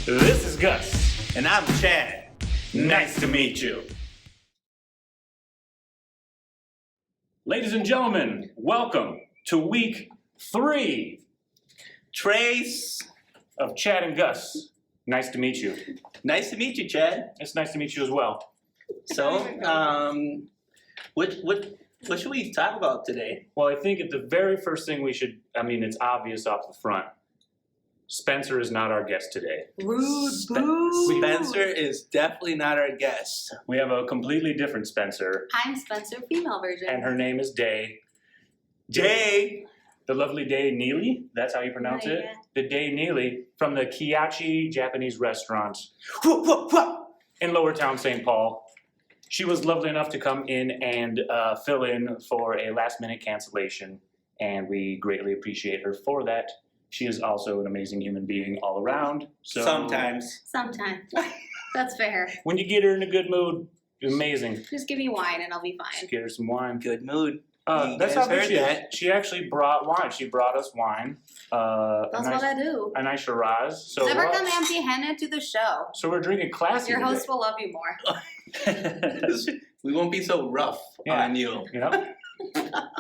This is Gus. And I'm Chad. Nice to meet you. Ladies and gentlemen, welcome to week 3 Trace. of Chad and Gus. Nice to meet you. Nice to meet you, Chad. It's nice to meet you as well. So, what should we talk about today? Well, I think the very first thing it's obvious off the front. Spencer is not our guest today. Rude, boo. Spencer is definitely not our guest. We have a completely different Spencer, I'm Spencer, female version. and her name is Dey. Jay. The lovely Dey Neele, that's how you pronounce it? Yeah. The Dey Neele from the Kyatchi Japanese restaurant Whoop, whoop, whoop. in Lower Town, St. Paul. She was lovely enough to come in and fill in for a last-minute cancellation, and we greatly appreciate her for that. She is also an amazing human being all around. So Sometimes. Sometimes. That's fair. when you get her in a good mood, amazing. Just give me wine and I'll be fine. Just get her some wine. Good mood. You That's guys how good heard she is. that. She actually brought wine. She brought us wine. That's what I do. A nice Charade. So Never what- come empty-handed to the show. So we're drinking classy Your today. host will love you more. We won't be so rough Yeah. on you. You know?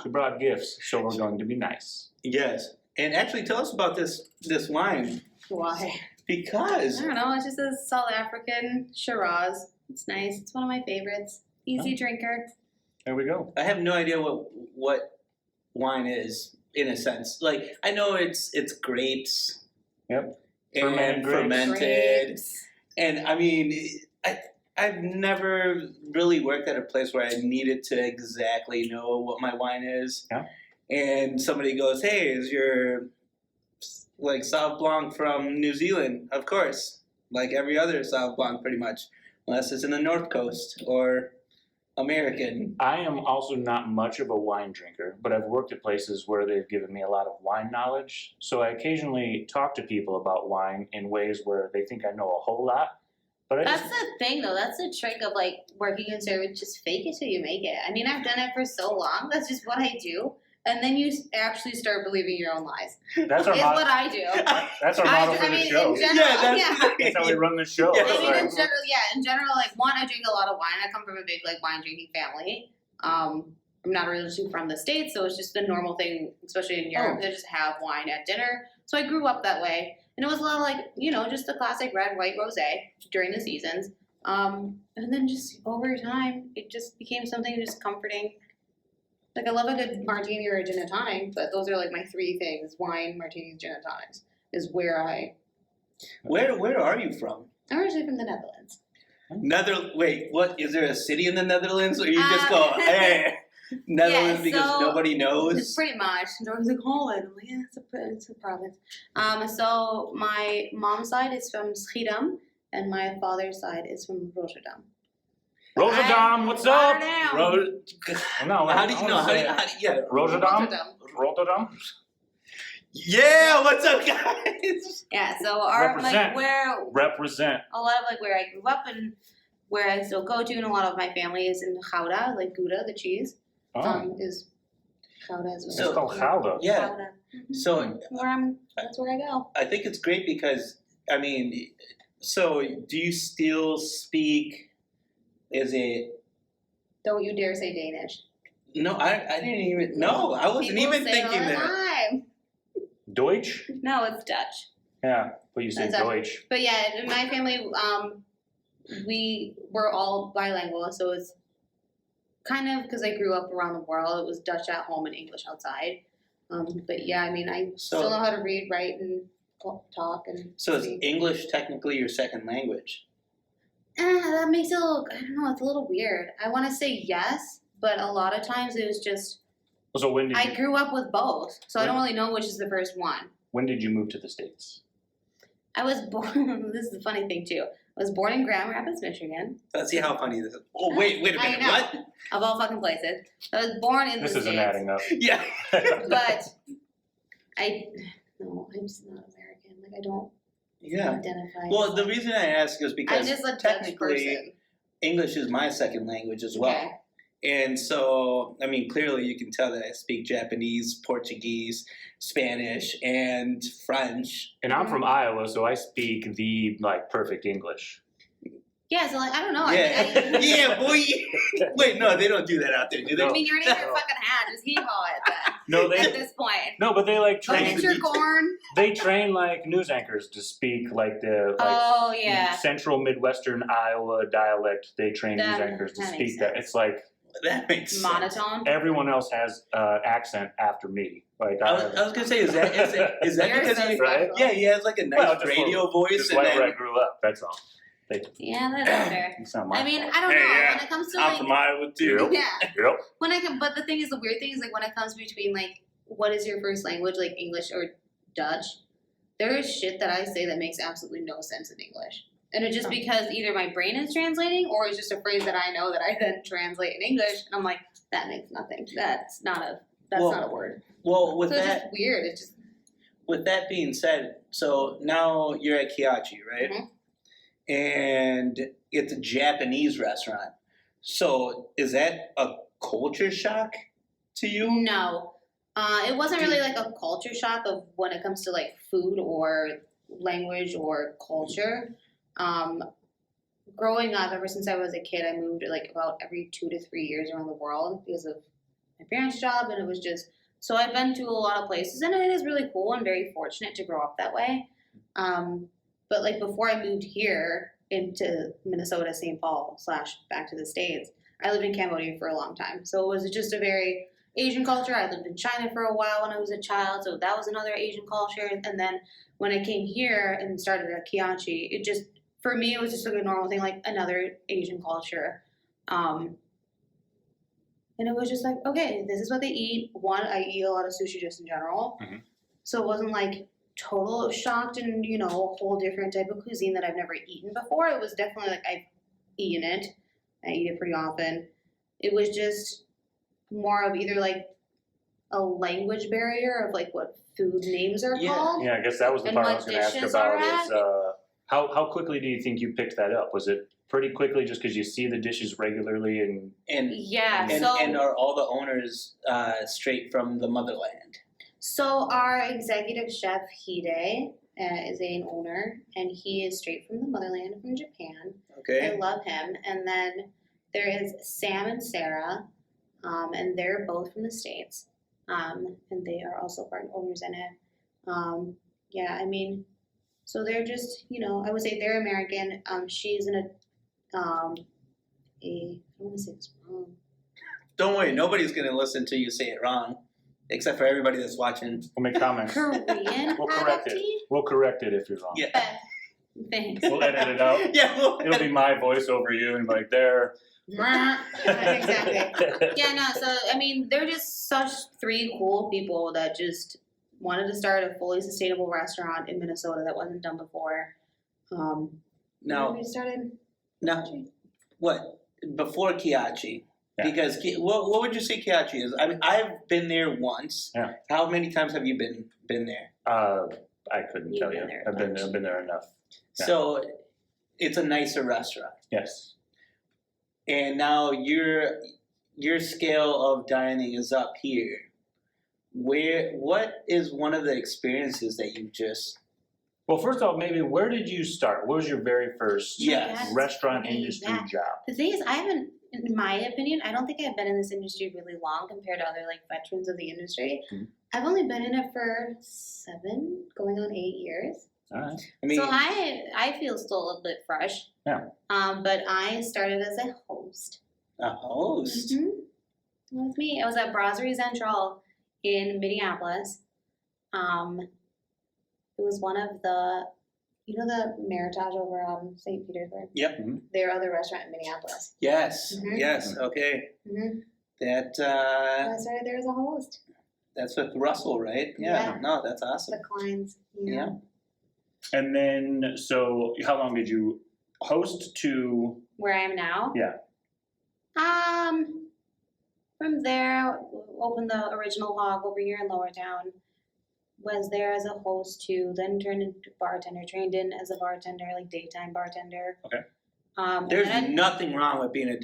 She brought gifts, so we're going to be nice. Yes. And actually, tell us about this wine. Why? Because I don't know. It's just a South African Shiraz. It's nice. It's one of my favorites. Easy drinker. There we go. I have no idea what wine is in a sense. Like I know it's grapes. Yep. And Fermented grapes. fermented. Grapes. And I mean, I've never really worked at a place where I needed to exactly know what my wine is. Yeah. And somebody goes, "Hey, is your like Sauv Blanc from New Zealand?" Of course, like every other Sauv Blanc, pretty much, unless it's in the North Coast or American. I am also not much of a wine drinker, but I've worked at places where they've given me a lot of wine knowledge. So I occasionally talk to people about wine in ways where they think I know a whole lot. But I That's just, the thing, though. That's the trick of, like, working in service. Just fake it till you make it. I mean, I've done it for so long. That's just what I do. And then you actually start believing your own lies. that's our It's what I do. that's our motto for the show. In general, That's how we run the show. Yeah, I mean, Like, in general, like, one, I drink a lot of wine. I come from a big, like, wine drinking family. I'm not originally from the States, so it's just a normal thing, especially in Europe, to just have wine at dinner. So I grew up that way. And it was a lot of, like, just the classic red, white, rosé during the seasons. And then just over time, it just became something just comforting. Like, I love a good martini or a gin and tonic, but those are, like, my 3 things. Wine, martinis, gin and tonics is where Where are you from? I'm originally from the Netherlands. Wait, what? Is there a city in the Netherlands, or you just go, "Hey, Netherlands," Yeah, because so nobody It's knows? pretty much. And I was like, Holland. I'm like, yeah, it's a province. So my mom's side is from Schiedam, and my father's side is from Rotterdam. Rotterdam, what's up? Rotterdam. No, How do you know? Yeah. Rotterdam? Rotterdam? Yeah, what's up, guys? Yeah. So our Represent. Represent. a lot of like where I grew up and where I still go to, and a lot of my family is in Gouda, like Gouda, the cheese. Oh, Is Gouda as well. it's called Gouda. Yeah. Gouda. Mhm. So That's where I go. I think it's great because, I mean, so do you still speak? Is it? Don't you dare say Danish. No, I didn't even. No, I wasn't People even say it all thinking the that. time. Deutsch? No, it's Dutch. Yeah, but you say That's Deutsch. But yeah, in my family, we were all bilingual, so it's kind of because I grew up around the world. It was Dutch at home and English outside. But yeah, I mean, I still know how to read, write, and talk. And So is speak. English technically your second language? That makes it look, I don't know, it's a little weird. I want to say yes, but a lot of times it was just, So when did I you, grew up with both, so I don't really know which is the first one. when did you move to the States? I was born, this is the funny thing too, I was born in Grand Rapids, Michigan. Let's see how funny this is. Oh, wait a I minute. know. What? Of all fucking places. I was born in This the isn't States. adding up. Yeah. But I'm just not American. Like, I don't Yeah. identify. Well, the reason I ask is I'm because just a Dutch technically person. English is my second language as well. Okay. And so, I mean, clearly you can tell that I speak Japanese, Portuguese, Spanish, and French. And I'm from Iowa, so I speak the like perfect English. Yeah, so like I don't know. Yeah, yeah, boy. Wait, no, they don't do that out there, do they? I mean, you're in your fucking hat. Just hee haw it then. No, At this point. No, but they like Go train. get your corn. They train like news anchors to speak like the Oh yeah. central Midwestern Iowa dialect. They train That- news anchors to that speak makes that. sense. It's like That makes sense. Monotone. everyone else has accent after me. Like I was gonna say, is that You're because so he, right? special. yeah, he has like a nice Well, just radio voice, just and like then where I grew up. That's all. Yeah, that's fair. It's not my I mean, fault. I don't know. Hey, yeah, When it comes to I'm like, from Iowa too. Yep. yeah. But the thing is, the weird thing is like when it comes between like, what is your first language, like English or Dutch? There is shit that I say that makes absolutely no sense in English, and it's just because either my brain is translating or it's just a phrase that I know that I then translate in English, and I'm like, that makes nothing. That's not a word. Well, with So it's that, just weird. It's just with that being said, so now you're at Kyatchi, right? Mhm. And it's a Japanese restaurant. So is that a culture shock to you? no. It wasn't really like a culture shock of when it comes to like food or language or culture. Growing up, ever since I was a kid, I moved like about every 2 to 3 years around the world because of my parents' job, and it was just so I've been to a lot of places, and it is really cool. I'm very fortunate to grow up that way. But like before I moved here into Minnesota, St. Paul / back to the States, I lived in Cambodia for a long time, so it was just a very Asian culture. I lived in China for a while when I was a child, so that was another Asian culture. And then when I came here and started at Kyatchi, it just for me it was just like a normal thing, like another Asian culture. And it was just like, okay, this is what they eat. One, I eat a lot of sushi just in general. Mhm. So it wasn't like total shocked and, a whole different type of cuisine that I've never eaten before. It was definitely like I've eaten it. I eat it pretty often. It was just more of either like a language barrier of like what food names are Yeah. called. Yeah, I guess that was the And part I what was going to ask dishes about. are Is how quickly do you think you picked that up? Was it pretty quickly, just because you see the dishes regularly and And Yeah, and, so and are all the owners straight from the motherland? So our executive chef Hide is an owner, and he is straight from the motherland, from Japan. I Okay. love him. And then there is Sam and Sarah, and they're both from the States, and they are also part owners in it. Yeah, I mean, so they're just, I would say they're American. She's in I don't want to say this wrong. Don't worry, nobody's gonna listen to you say it wrong, except for everybody that's watching. we'll make comments. Korean We'll correct it. adoptee? We'll correct it if you're wrong. Yeah. Thanks. We'll edit it out. Yeah. Well, It'll be my voice over you and like there. Exactly. Yeah, no, so I mean, they're just such 3 cool people that just wanted to start a fully sustainable restaurant in Minnesota that wasn't done before. now, we started. what before Kyatchi? Yeah. Because what would you say Kyatchi is? I mean, I've been there once. Yeah. How many times have you been there? I couldn't You've tell been you. there a I've been bunch. there enough. Yeah. So, it's a nicer restaurant. Yes. And now your scale of dining is up here. What is one of the experiences that you just Well, first off, maybe where did you start? What was your very first Yes. restaurant funny, industry yeah. job? The thing is, I haven't, in my opinion, I don't think I've been in this industry really long compared to other like veterans of the industry. Mhm. I've only been in it for 7, going on 8 years. All right. I mean So I feel still a bit fresh. Yeah. But I started as a host. a host? Mm-hmm. That was me. I was at Brasserie Central in Minneapolis. It was one of the, the Meritage over St. Petersburg. Yep. Their other restaurant in Minneapolis. Yes. Mhm. Yes. Okay. Mm-hmm. That I started there as a host. that's with Russell, right? Yeah. Yeah. No, that's awesome. The Kleins. Yeah. And then, so how long did you host to? Where I am now. Yeah. From there, opened the original Hog over here in Lower Town. Was there as a host too, then turned into bartender, trained in as a bartender, like daytime bartender. Okay. And There's then nothing wrong with being a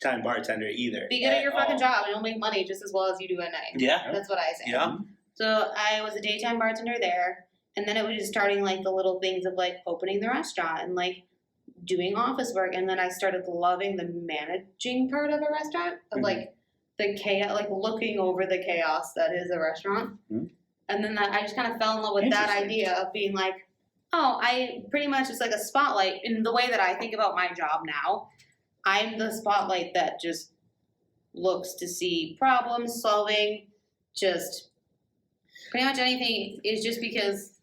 time bartender either. Be good at your fucking all. job, and you'll make money just as well as you do at night. Yeah. That's what I say. Yeah. So I was a daytime bartender there, and then it was just starting like the little things of like opening the restaurant and like doing office work, and then I started loving the managing part of a restaurant, of like the chaos, like looking over the chaos that is a restaurant. And then I just kind of fell in love with that idea of being like, oh, I pretty much just like a spotlight. In the way that I think about my job now, I'm the spotlight that just looks to see problem solving, just pretty much anything is just because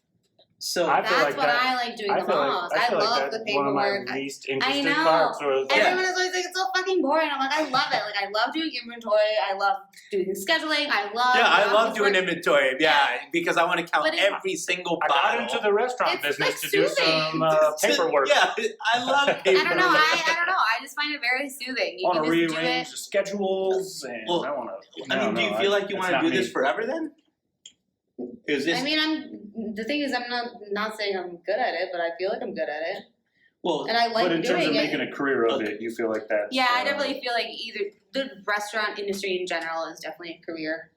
So I feel that's like what that- I like doing I the feel most. like, I I feel love like the that's one of my paperwork. least interesting know. parts. Was Everyone is always like, it's so fucking boring. I'm like, I love it. Like, I love doing inventory. I love doing scheduling. I love. yeah, I love office doing work. inventory. Yeah, because I want to count But it- every single I bottle. got into the restaurant It's, business like, to do soothing. some paperwork. Yeah, I love paperwork. I don't know. I don't know. I just find it very soothing. You I want can to just do rearrange it. the schedules, and Well, I want to. I mean, do you feel like you want to do this forever then? Is this I mean, the thing is, I'm not saying I'm good at it, but I feel like I'm good at it, well? and I like But in doing terms of it. making a career of it, you feel like that's. Yeah, I definitely feel like either the restaurant industry in general is definitely a career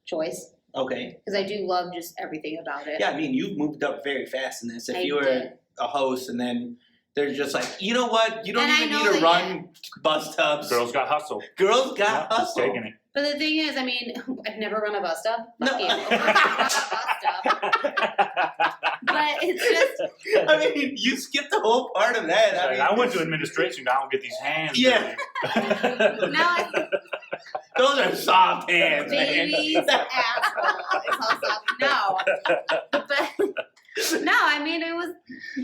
choice Okay. because I do love just everything about it. Yeah, I mean, you've moved up very fast in this. If I you were did. a host and then they're just like, you know what? You don't And I even know need to that, run bus tubs. Girls got hustle. Girls got Yeah, just hustle. taking it. But the thing is, I mean, I've never run a bus stop. No. Fuck you. I've never run a bus stop. But it's just, I mean, you skipped the whole part of that. Like, mean, I went to administration. I don't get these hands. Yeah. dirty. now it's those are soft hands, man. baby's asshole. It's all stuff. No. But, no, I mean, it was,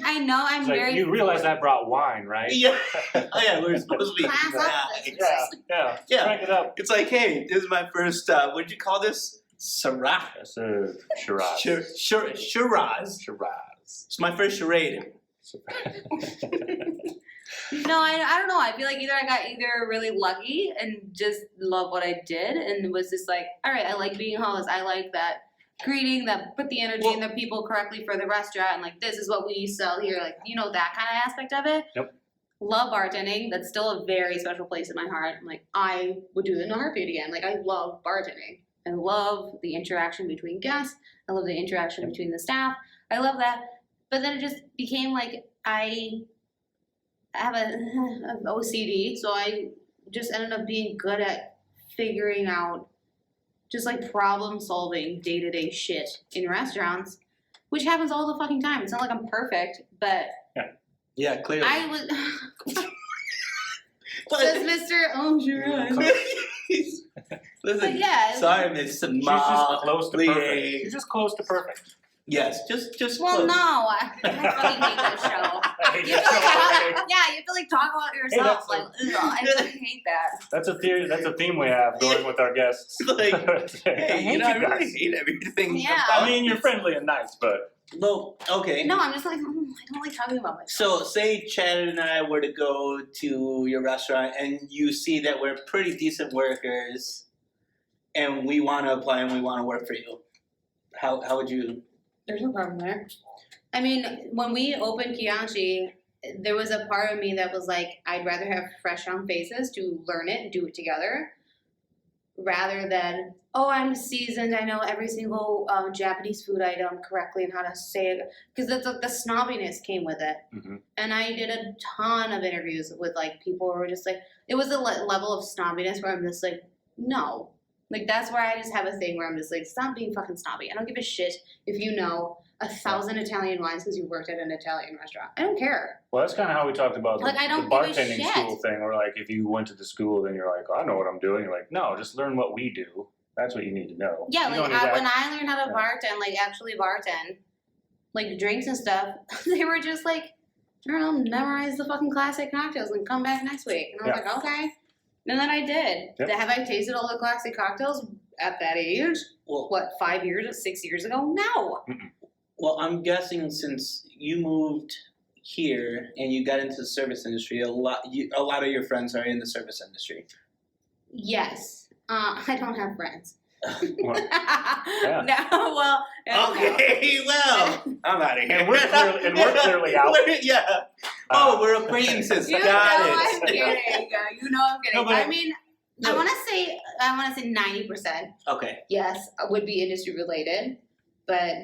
I know I'm It's like, very. you realize I brought wine, right? Yeah. Oh, yeah, we're supposed to be. Class up. Yeah. Yeah. Crank it up. It's like, hey, this is my first, what'd you call this? Charade. That's a charade. Shiraz. Charade. It's my first charade. No, I don't know. I feel like either I got really lucky and just love what I did and was just like, all right, I like being a host. I like that greeting, that put the energy in the people correctly for the restaurant, and like this is what we sell here, like that kind of aspect of it. Yep. Love bartending. That's still a very special place in my heart. I'm like, I would do it in a heartbeat again. Like, I love bartending. I love the interaction between guests. I love the interaction between the staff. I love that. But then it just became like I have an OCD, so I just ended up being good at figuring out just like problem solving day-to-day shit in restaurants, which happens all the fucking time. It's not like I'm perfect, but Yeah, clearly. I was. Says Mr. Oh, sure. Listen, But yeah. sorry, Miss She's just close to perfect. Molly. She's just close to perfect. Yes, just Well, close. no, I fucking hate that show. I hate You that have to show like, yeah, you have to like talk about yourself. that's Like, ugh, I fucking hate that. That's a theory. That's a theme we have going with our guests. Like, I hey, hate you know, I you really guys. hate everything. Yeah. about I mean, you're this. friendly and nice, but Well, okay. No, I'm just like, I don't like talking about myself. So, say Chad and I were to go to your restaurant and you see that we're pretty decent workers and we want to apply and we want to work for you. How would you? There's no problem there. I mean, when we opened Kyatchi, there was a part of me that was like, I'd rather have fresh young faces to learn it and do it together rather than, oh, I'm seasoned, I know every single Japanese food item correctly and how to say it. Because the snobbiness came with it. Mhm. And I did a ton of interviews with like people who were just like, it was a level of snobbiness where I'm just like, no. Like, that's where I just have a thing where I'm just like, stop being fucking snobby. I don't give a shit if you know 1,000 Italian wines because you worked at an Italian restaurant. I don't care. well, that's kind of how we talked about Like, I the don't give a bartending shit. school thing. Where like, if you went to the school, then you're like, oh, I know what I'm doing. You're like, no, just learn what we do. That's what you need to know. Yeah, You like don't need when that. I learned how to bartend, like actually bartend, like drinks and stuff, they were just like, I don't know, memorize the fucking classic cocktails and come back next week. And I was like, okay. And then I did. Yep. Have I tasted all the classic cocktails at that age? Well, What, 5 years or 6 years ago? No. well, I'm guessing since you moved here and you got into the service industry, a lot of your friends are in the service industry. Yes. I don't have friends. Well, yeah. No, well, Okay, well, I'm out of here. And we're clearly out. Yeah. We're acquaintances. You know Got I'm it. kidding. You know I'm kidding. No, but- I mean, No. I want to say 90%. Okay. Yes, would be industry related, but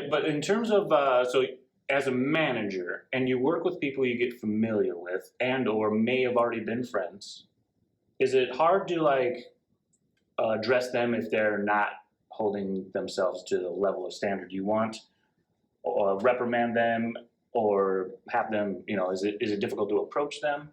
But in terms of so as a manager, and you work with people you get familiar with, and or may have already been friends, is it hard to like address them if they're not holding themselves to the level of standard you want, or reprimand them, or have them? Is it difficult to approach them?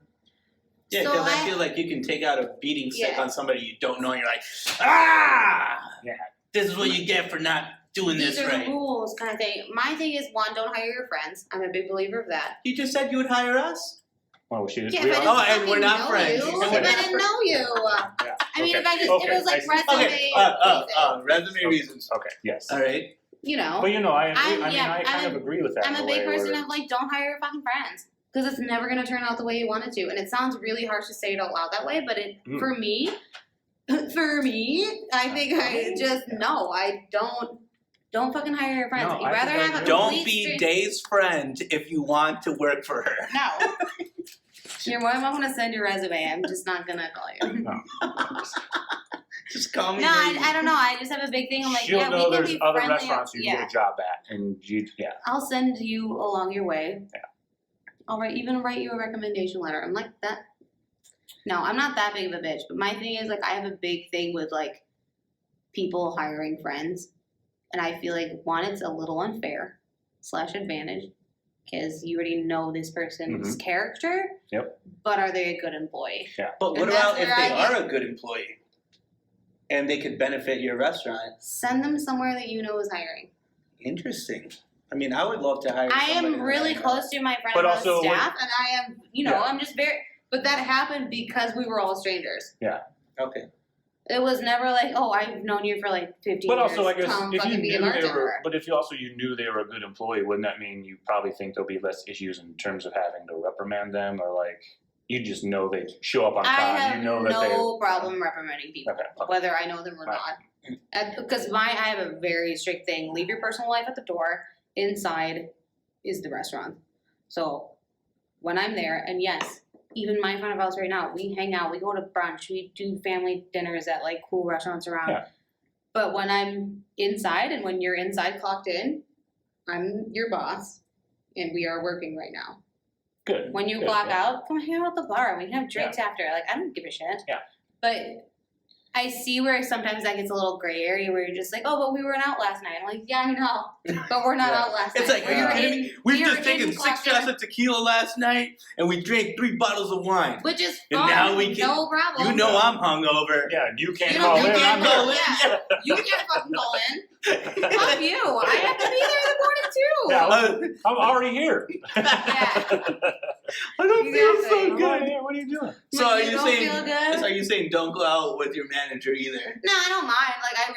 Yeah, So because I I- feel like you can take out a beating stick Yeah. on somebody you don't know, and you're like, ah! Yeah. This is what you get for not doing these this are right. rules kind of thing. My thing is, one, don't hire your friends. I'm a big believer of that. You just said you would hire us? Oh, she. Yeah, we if I are- didn't and we're fucking not know friends. you, And we're if I not didn't know you. Yeah. I mean, Okay. if I just, Okay, if it was I like see. resume, Resume Okay. reasons. Okay. Yes. All right. you know. But I agree. I'm- I mean, yeah, I kind of agree with that. I'm in a a big way person where- of like, don't hire your fucking friends. Because it's never going to turn out the way you want it to. And it sounds really harsh to say it out loud that way, but for me, I think I just, no, I don't fucking hire your friends. No, You'd I rather think I have a agree. Don't complete be stran- Day's friend if you want to work for her. No. You're more than welcome to send your resume. I'm just not going to call you. Just call me. No, Nate. I don't know. I just have a big thing. I'm like, She'll yeah, know we can there's be other friendly. restaurants you can get a job at, and I'll send you along your way. Yeah. I'll even write you a recommendation letter. I'm like that. No, I'm not that big of a bitch. But my thing is, like, I have a big thing with like people hiring friends, and I feel like one, it's a little unfair / advantage because you already know this person's character. Yep. But are they a good employee? But what And about that's if where they I are a good employee and they could benefit your restaurant? Send them somewhere that you know is hiring. Interesting. I mean, I would love to hire. I somebody am that really know. close to my friend But on also the staff, and I am, Yeah. I'm just very. But that happened because we were all strangers. Okay. It was never like, oh, I've known you for like 15 But years. also, I guess come if you fucking be a knew they bartender. were, but if you knew they were a good employee, wouldn't that mean you probably think there'll be less issues in terms of having to reprimand them, or like you just know they show up on I time, have you know that no problem reprimanding people, Okay. whether I know them or Right. not. Because I have a very strict thing: leave your personal life at the door. Inside is the restaurant. So when I'm there, and yes, even my front of house right now, we hang out, we go to brunch, we do family dinners at like cool restaurants around. Yeah. But when I'm inside, and when you're inside clocked in, I'm your boss, and we are working right now. Good. When you Good, clock yeah. out, come hang out at the bar. We can have drinks after. Like, I don't give a shit. Yeah. But I see where sometimes that gets a little gray area where you're just like, oh, but we were out last night. I'm like, yeah, I know. But we're not Yeah. out last It's night. like, are you We're kidding in- me? We've we are just taken in 6 clock shots in. of tequila last night, and we drank 3 bottles of wine. Which is And fine. now we can- no problem. You know I'm hungover. Yeah, you can't You call don't- in. you can't I'm call there. in. Yeah. You can't fucking call in. Fuck you. I have to be there in the morning too. Yeah. I'm already here. I don't feel Exactly. so I'm good. already here. What are you doing? So But are you you don't saying? feel good? So are you saying don't go out with your manager either? No, I don't mind. Like, I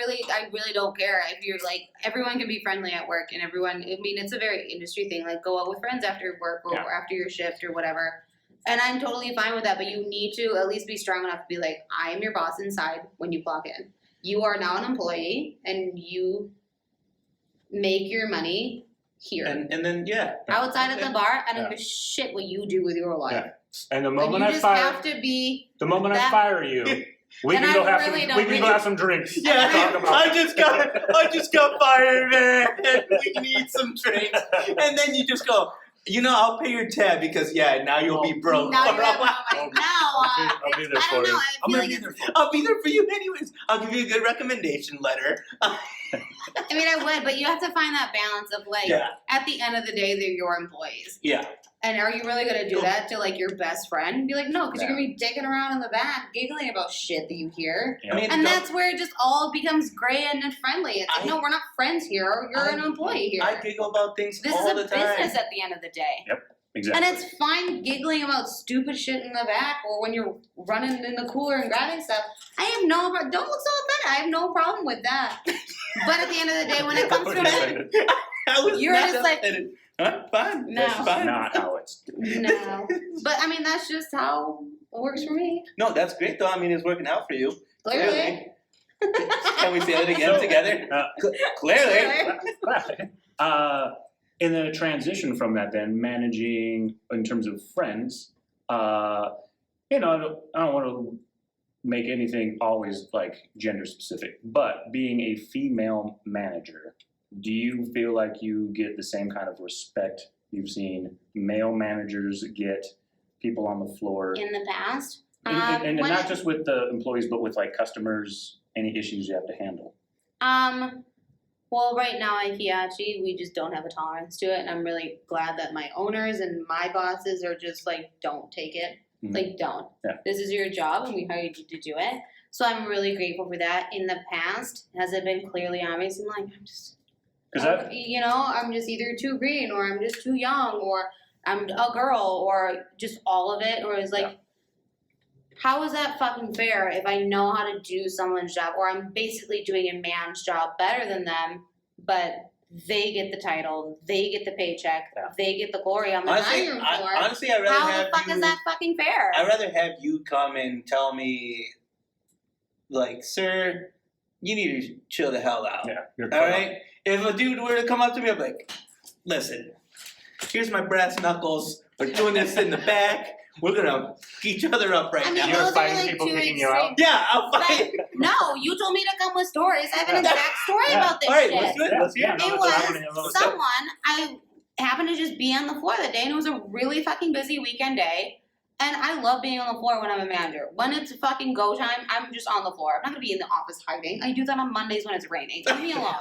really don't care. If you're like, everyone can be friendly at work, and everyone, I mean, it's a very industry thing. Like, go out with friends after work or Yeah. after your shift or whatever. And I'm totally fine with that, but you need to at least be strong enough to be like, I am your boss inside when you clock in. You are now an employee, and you make your money here. And then Outside Okay. at the bar, I don't Yeah. give a shit what you do with your life. Yeah. And the And moment you I just fire, have to be the moment I that- fire you, we And can go I have really some. don't We can really- go have some drinks. Yeah, Talk about I it. just got fired, man. We need some drinks. And then you just go, I'll pay your tab because now you'll be broke. now for you a have no while. money. No, I'll be there I for don't know. you. I I'm feel gonna like be it's, there. I'll be there for you anyways. I'll give you a good recommendation letter. I mean, I would, but you have to find that balance of like, Yeah. at the end of the day, they're your employees. Yeah. And are you really going to do Cool. that to like your best friend? Be like, no, because Yeah. you're going to be dicking around in the back, giggling about shit that you hear. Yeah. I mean, And don't- that's where it just all becomes gray and friendly. It's like, no, we're not friends here. You're an employee here. I giggle about things This all is a the time. business at the end of the day. Exactly. And it's fine giggling about stupid shit in the back or when you're running in the cooler and grabbing stuff. I have no don't look so offended. I have no problem with that. But at the end of the day, when it comes to it, I was You're not just like- offended. Huh? Fine. No. That's fine. Not how it's. no. But I mean, that's just how it works for me. No, that's great though. I mean, it's working out for you. Clearly. Can we say it again So- together? Uh, Clearly. Clearly. And then a transition from that, then managing in terms of friends. You know, I don't want to make anything always like gender specific, but being a female manager, do you feel like you get the same kind of respect you've seen male managers get, people on the floor? In the past? And not just with the employees, but with like customers, any issues you have to handle? Well, right now at Kyatchi, we just don't have a tolerance to it, and I'm really glad that my owners and my bosses are just like, don't take it. Mhm. Like, don't. Yeah. This is your job, and we hired you to do it. So I'm really grateful for that. In the past, has it been clearly obvious? I'm like, I'm just, you know, I'm just either too green, or I'm just too young, or I'm a girl, or just all of it, or it's like, how is that fucking fair if I know how to do someone's job, or I'm basically doing a man's job better than them, but they get the title, they get the paycheck, they get the glory on the dining room floor. Honestly, I'd rather how the fuck is that fucking fair? I'd rather have you come and tell me, like, sir, you need to chill the hell out. Yeah, you're all right? If a dude were to come up to me, I'm like, listen, here's my brass knuckles. We're doing this in the back. We're gonna beat each other up right now. You're those fighting are like people two kicking you out? Yeah, I'll fight. No, you told me to come with stories. I have an exact story about this All right, shit. let's do it. Let's hear it. It was someone, I happened to just be on the floor that day, and it was a really fucking busy weekend day. And I love being on the floor when I'm a manager. When it's fucking go time, I'm just on the floor. I'm not gonna be in the office hiding. I do that on Mondays when it's raining. Leave me alone.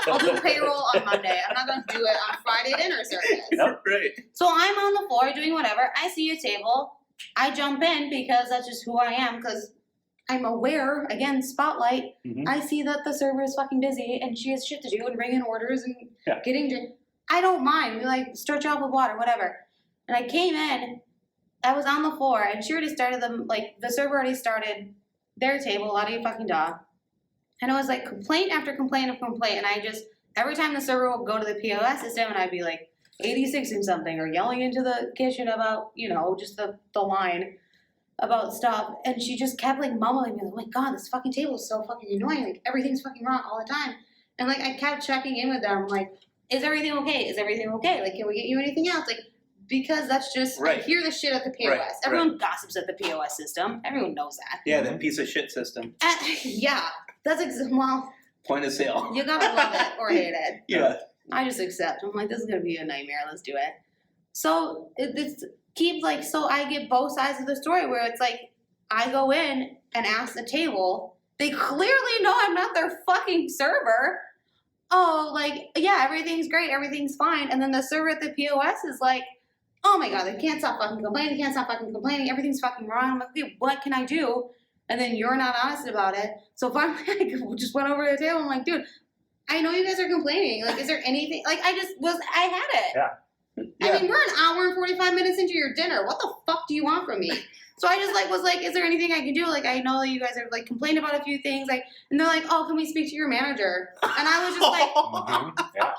I'll do payroll on Monday. I'm not gonna do it on Friday dinner service. Yep, right. So I'm on the floor doing whatever. I see a table. I jump in because that's just who I am, because I'm aware, again, spotlight. Mhm. I see that the server is fucking busy and she has shit to do and bringing orders and Yeah. getting to. I don't mind. We like stretch off with water, whatever. And I came in, I was on the floor, and she already started them, like, the server already started their table, la di fucking da. And it was like complaint after complaint after complaint. And I just, every time the server would go to the POS system, and I'd be like, 86ing something, or yelling into the kitchen about, you know, just the line about stuff. And she just kept like mumbling me, like, oh my god, this fucking table is so fucking annoying. Like, everything's fucking wrong all the time. And like, I kept checking in with them, like, is everything okay? Is everything okay? Like, can we get you anything else? Like, because that's just, I hear the shit at the POS. Right, Everyone gossips at the POS system. Everyone knows that. Yeah, that piece of shit system. Yeah, that's well, Point of sale. you gotta love it or hate it. Yeah. I just accept. I'm like, this is gonna be a nightmare. Let's do it. So it's keep like, so I get both sides of the story where it's like, I go in and ask the table. They clearly know I'm not their fucking server. Oh, like, yeah, everything's great, everything's fine. And then the server at the POS is like, oh my god, they can't stop fucking complaining. They can't stop fucking complaining. Everything's fucking wrong. I'm like, okay, what can I do? And then you're not honest about it. So finally, I just went over to the table. I'm like, dude, I know you guys are complaining. Like, is there anything? Like, I had it. Yeah. I mean, we're an hour and 45 minutes into your dinner. What the fuck do you want from me? So I just was like, is there anything I can do? Like, I know that you guys are like complained about a few things. Like, and they're like, oh, can we speak to your manager? And I was just like, Mhm. Yeah.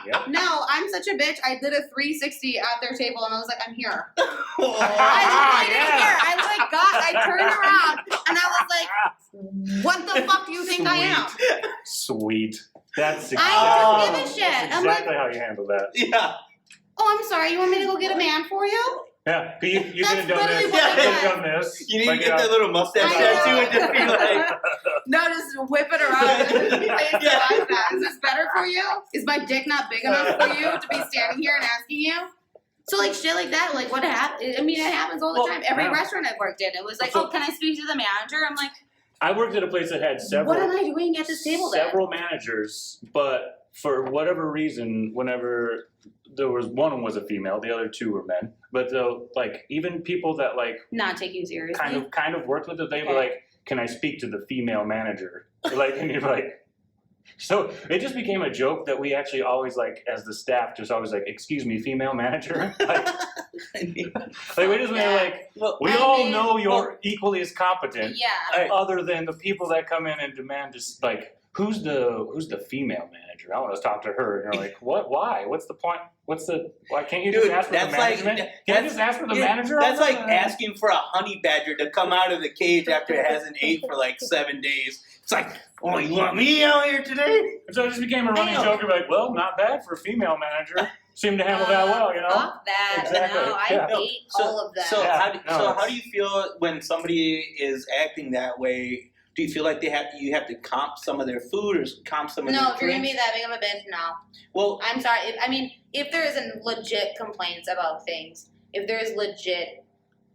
Yep. no, I'm such a bitch. I did a 360 at their table, and I was like, I'm here. Oh. I didn't care. I turned around, and I was like, what the fuck do you think I am? Sweet. That's I don't give a shit. That's I'm like, exactly how you handle that. Yeah. oh, I'm sorry. You want me to go get a man for you? Yeah, you could have That's done literally this. what You I could have done this. You need Like, to get that little mustache I tattoo know. and just be like, No, just whip it around. Yeah. Is this better for you? Is my dick not big enough for you to be standing here and asking you? So like shit like that, like what happened? I mean, it happens all the time. Every restaurant I've worked in, it was like, oh, can I speak to the manager? I'm like, I worked at a place that had what am I doing at this table then? several managers, but for whatever reason, whenever there was one was a female, the other two were men. But like even people that like Not taking seriously. kind of worked with it, they were Okay. like, "Can I speak to the female manager?" Like, and you're like. So it just became a joke that we actually always like, as the staff, just always like, "Excuse me, female manager." Like we just were like, well, we I all mean, know you're equally as competent. Yeah. Other than the people that come in and demand just like, who's the female manager? I want to talk to her. And you're like, what? Why? What's the point? Why can't you just Dude, ask for the that's like- management? Can't that's- you just ask for the yeah, manager? That's on like the- asking for a honey badger to come out of the cage after it hasn't ate for like 7 days. It's like, oh, you want me out here today? And so it just became a running know. joke of like, well, not bad for a female manager. Seemed to handle that well, you know? Fuck that. Exactly. No, I Yeah. hate all of that. So Yeah, how do you feel when somebody is acting that way? Do you feel like you have to comp some of their food or comp some of no, their if you're gonna be drinks? that big of a bitch, no. Well, I'm sorry. If there isn't legit complaints about things, if there's legit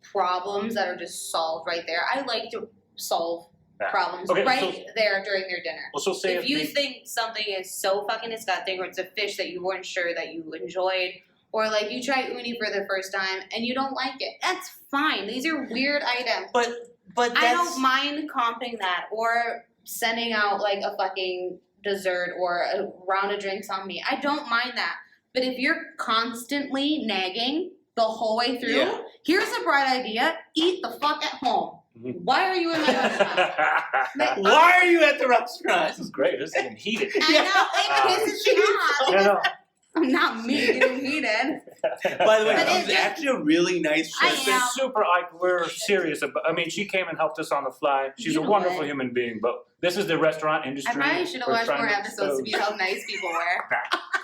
problems that are just solved right there, I like to solve Yeah. problems Okay, right there during their dinner. Well, so say If you they- think something is so fucking disgusting, or it's a fish that you weren't sure that you enjoyed, or like you try uni for the first time and you don't like it, that's fine. These are weird items. but that's, I don't mind comping that or sending out like a fucking dessert or a round of drinks on me. I don't mind that. But if you're constantly nagging the whole way through, Yeah. here's a bright idea: eat the fuck at home. Mhm. Why are you in my restaurant? Why are you at the restaurant? This is great. This is getting heated. I know, it pisses me off. I know. Not me getting heated. By the way, But she's it's just- actually a really nice I chef. Been am. super. We're serious about. I mean, she came and helped us on the fly. She's You a know wonderful what? human being. But this is the restaurant I industry. probably should have We're watched trying more to episodes to be expose- how nice people were.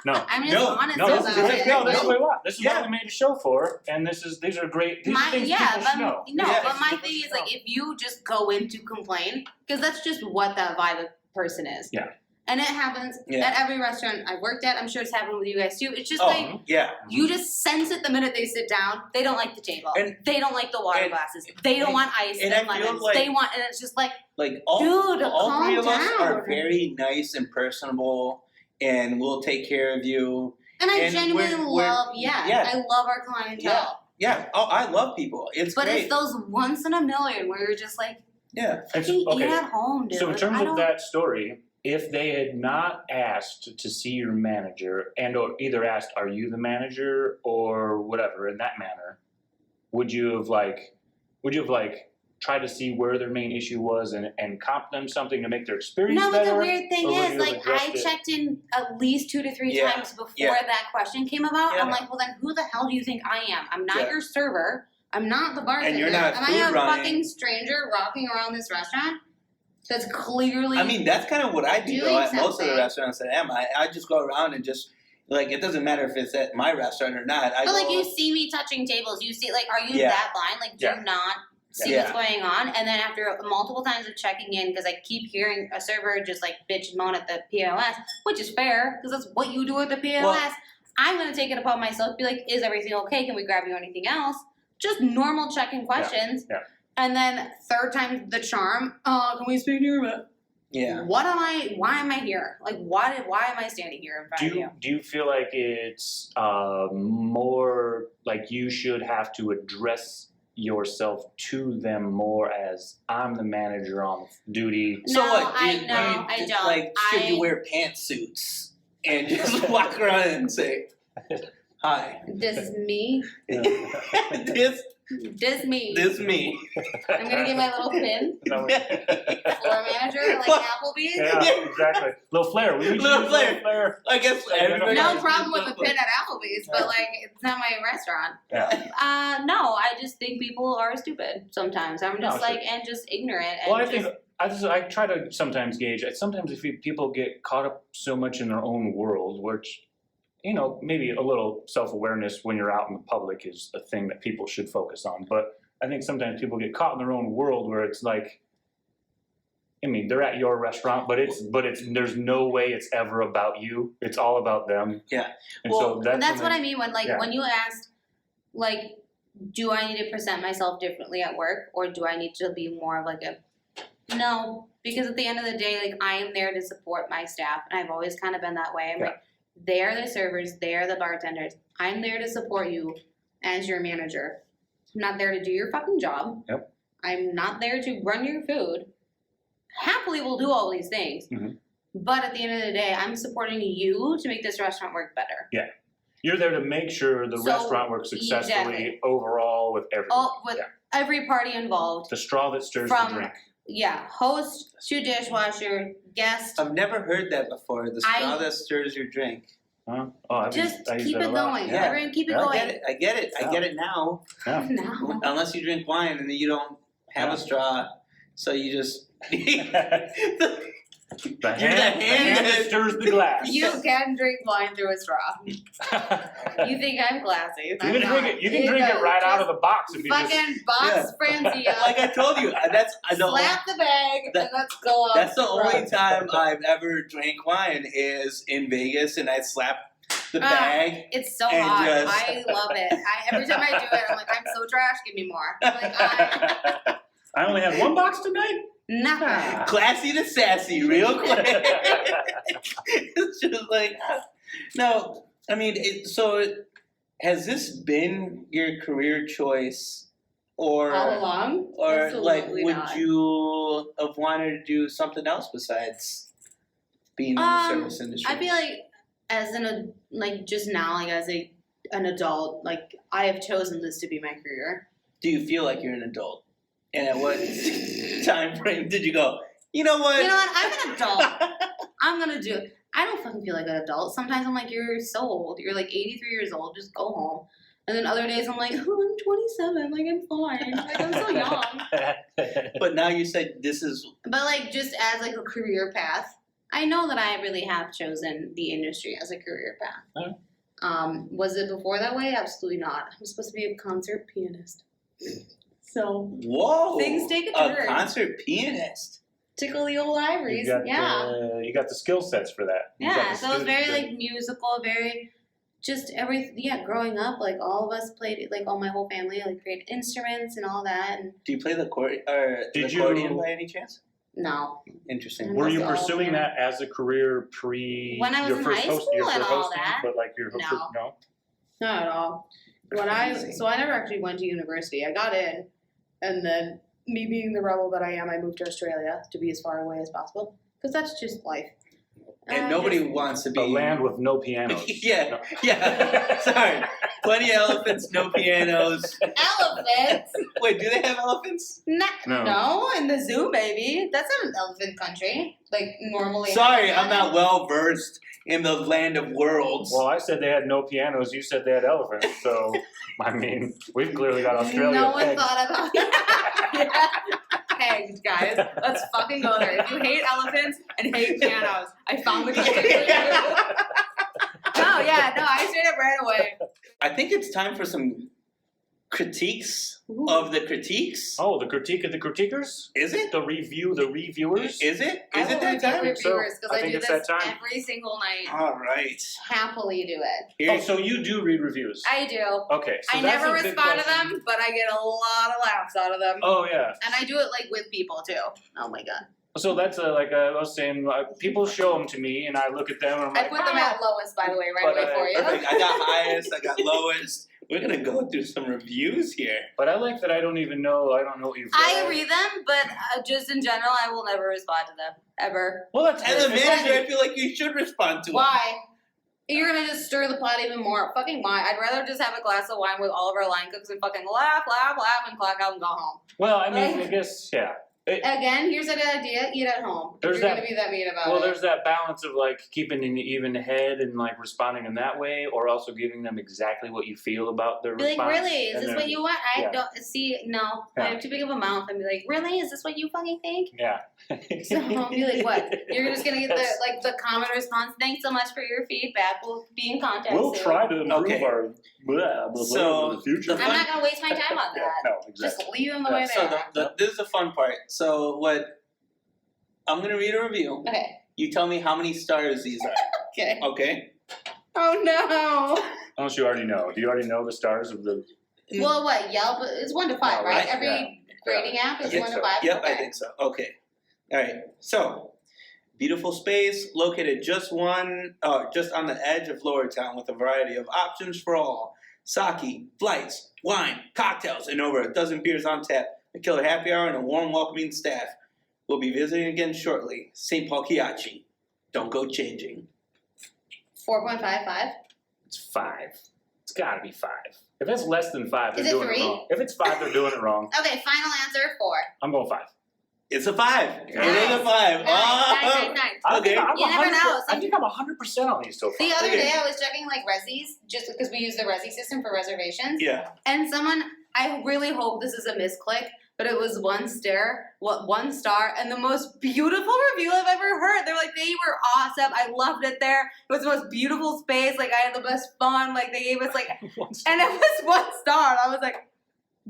No. I'm just No, honest No, about this is it. great. No, this is what we want. This is Yeah. what we made a show for, and these are great. These are things people should know. Yeah, but my people thing should is like know. if you just go in to complain, because that's just what that vibe of person is. Yeah. And it happens Yeah. at every restaurant I've worked at. I'm sure it's happened with you guys too. It's just Oh, like yeah. you just sense it the minute they sit down. They don't like the table. And- they don't like the water and- glasses. They don't and- want ice and and, I feel lemons. like- They want, and it's just like, Like all dude, all calm three of us down. are very nice and personable, and we'll take care of you. And I and genuinely we're- love, yeah. I love our clientele. Yeah. Oh, I love people. It's But great. it's those once in a million where you're just like, Yeah. It's- fucking okay. eat at home, dude. So in terms I of don't- that story, if they had not asked to see your manager and or either asked, are you the manager or whatever in that manner, would you have tried to see where their main issue was and comp them something to make their experience No, but better? the weird thing or would is, you have like, I addressed it? checked in at least 2 to 3 Yeah, times before yeah. that question came about. I'm Yeah. like, well, then who the hell do you think I am? I'm not Yeah. your server. I'm not the bartender. you're not Am I food a running. fucking stranger walking around this restaurant that's clearly... I mean, that's kind of what I do though, doing at most of the something. restaurants that I am. I just go around and just, like, it doesn't matter if it's at my restaurant or not. I but, go, like, you see me touching tables. You see, like, are you Yeah. that blind? Like, do Yeah. you not see Yeah. what's going on? And then after multiple times of checking in, because I keep hearing a server just, like, bitch and moan at the POS, which is fair, because that's what you do at the POS. Well- I'm going to take it upon myself, be like, is everything okay? Can we grab you anything else? Just normal checking questions. yeah. And then third time the charm, can we speak to you about yeah. why am I here? Like, why am I standing here in front of you? Do you feel like it's more like you should have to address yourself to them more as I'm the manager on duty? So No, what? I- do no, you, I don't. Like, should I- you wear pantsuits and just walk around and say, "Hi, This is me. this This me. this me." I'm gonna get my little pin. No, Floor manager, like What? Applebee's. yeah, exactly. Little flare. We need Little to use flare. little flare. I guess everybody No has problem these with the little- pin at Applebee's, but like it's not my restaurant. Yeah. No, I just think people are stupid sometimes. I'm just No, like and just ignorant and Well, I just, think I try to sometimes gauge. Sometimes if people get caught up so much in their own world, which maybe a little self-awareness when you're out in the public is a thing that people should focus on. But I think sometimes people get caught in their own world where it's like, I mean, they're at your restaurant, but it's there's no way it's ever about you. It's all about them. Yeah. And Well, so and that's when what they- I mean when yeah. when you asked like, do I need to present myself differently at work or do I need to be more of like a no, because at the end of the day, like I am there to support my staff and I've always kind of been that way. I'm Yeah. like, they are the servers, they are the bartenders. I'm there to support you as your manager. I'm not there to do your fucking job. Yep. I'm not there to run your food. Happily we'll do all these things. Mhm. But at the end of the day, I'm supporting you to make this restaurant work better. You're there to make sure the So, restaurant works successfully exactly. overall with everyone. All with Yeah. every party involved. The straw that stirs From- the drink. Yeah, host to dishwasher, guest. I've never heard that before. The straw I- that stirs your drink. Huh? Oh, I Just use keep that it a lot. going. Yeah. Everyone keep it Yeah. I going. get it. I get it. I get it now. Yeah. No. Unless you drink wine and then you don't have Yeah. a straw, so you just The You're hand that- that stirs the glass. You can drink wine through a straw. You think I'm classy? You can drink it. You can drink it right out of the box if you just. Fucking box Francia. Like I told you, that's Slap the bag and let's go. That's the out only time I've ever drank wine is in Vegas, and I slap the bag. It's so and hot. just- I love it. Every time I do it, I'm like, I'm so trash. Give me more. I'm like, I only had one box tonight. nothing. Classy to sassy, real quick. It's just like, no. I mean, has this been your career choice, or All along? or like, Absolutely would not. you have wanted to do something else besides being in the service industry? I feel like just now, like as an adult, like I have chosen this to be my career. Do you feel like you're an adult? And at what time frame did you go, you know what? You know what? I'm an adult. I'm gonna do it. I don't fucking feel like an adult. Sometimes I'm like, you're so old. You're like 83 years old. Just go home. And then other days I'm like, oh, I'm 27. Like I'm fine. Like I'm so young. But now you said this is. But like just as like a career path, I know that I really have chosen the industry as a career path. Oh. Was it before that way? Absolutely not. I'm supposed to be a concert pianist. So Whoa! things take a A turn. concert pianist. Tickle the old ivories. You got the skill sets for that. You got Yeah, the so it was skills very to- like musical, very just growing up, like all of us played, like all my whole family like played instruments and all that, and Do you play the accordion Did by any chance? no. Interesting. Were you That's all, pursuing yeah. that as a career pre When I was your in first high host, school your and first all hosting, that? but like your No. no? Not at all. Crazy. So I never actually went to university. I got in, and then me being the rebel that I am, I moved to Australia to be as far away as possible because that's just life. And I nobody just- wants to be The land with no pianos. Yeah, No. yeah. Sorry. Plenty of elephants, no pianos. Elephants? Wait, do they have elephants? No, in the zoo, baby. That's not an elephant country. Like normally. Sorry, I'm not well versed in the land of worlds. Well, I said they had no pianos. You said they had elephants. So, I mean, we've clearly got Australia No one pegged. thought about that. Pegged, guys. Let's fucking go there. If you hate elephants and hate pianos, I found the country for you. No, I straight up ran away. I think it's time for some critiques of the critiques. Oh, the critique of the critiquers? Is it? The reviewers? Is it? I Is it will that review time? think so. reviewers because I I think do it's this that time. every single night. All right. Happily do it. Here, Oh, so you do read reviews? I do. Okay. So I that's never a big respond to question. them, but I get a lot of laughs out of them. Oh, yeah. And I do it like with people too. Oh my god. So that's I was saying, people show them to me, and I look at them, and I'm I like, put them at lowest, by the way, right But, away for you. perfect. I got highest. I got lowest. We're gonna go through some reviews here. But I like that I don't know what you've I read. read them, but just in general, I will never respond to them ever. Well, that's As a good. manager, I feel like you should respond to it. Why? You're gonna just stir the pot even more. Fucking why? I'd rather just have a glass of wine with all of our line cooks and fucking laugh, and clock out and go home. Well, I mean, I guess, yeah. Again, here's a good idea: eat at home. There's You're that- gonna be that mean about Well, it. there's that balance of like keeping an even head and like responding in that way, or also giving them exactly what you feel about their Be like, response. really? Is and this then- what you want? I yeah. don't see. No, Yeah. I have too big of a mouth. And be like, really? Is this what you fucking think? Yeah. So I'll be like, what? You're just gonna get Yes. the common response. Thanks so much for your feedback. We'll be in contact. We'll soon. try to improve Okay. our blah, blah, So, blah in the future. the I'm not gonna waste my time on Yeah, that. no, exactly. Just leave them the way they So are. this is the fun part. So what? I'm gonna read a review. Okay. You tell me how many stars these are. Okay. Okay. Oh no. Unless you already know. Do you already know the stars of the? Well, what Yelp? It's 1 to 5, Oh, right? right, Every yeah. grading app I is think 1 so. to 5. Yep, okay. I think so. Okay. All right. So, beautiful space located just on the edge of Lower Town with a variety of options for all: sake, flights, wine, cocktails, and over a dozen beers on tap. A killer happy hour and a warm, welcoming staff. We'll be visiting again shortly. St. Paul Kyatchi. Don't go changing. 4.55. It's 5. It's got to be 5. If it's less than 5, they're Is it doing 3? it wrong. If it's 5, they're doing it wrong. Okay, final answer 4. I'm going 5. It's a 5. It is a 5. Nice. Oh. I Okay. think I'm You never 100%. know. I think I'm 100% on these so far. The other Okay. day I was checking like Resi's, just because we use the Resi system for reservations. Yeah. And someone, I really hope this is a misclick, but it was one star, and the most beautiful review I've ever heard. They're like, they were awesome. I loved it there. It was the most beautiful space. Like, I had the best fun. Like, they gave us, like, and it was 1 star. And I was like,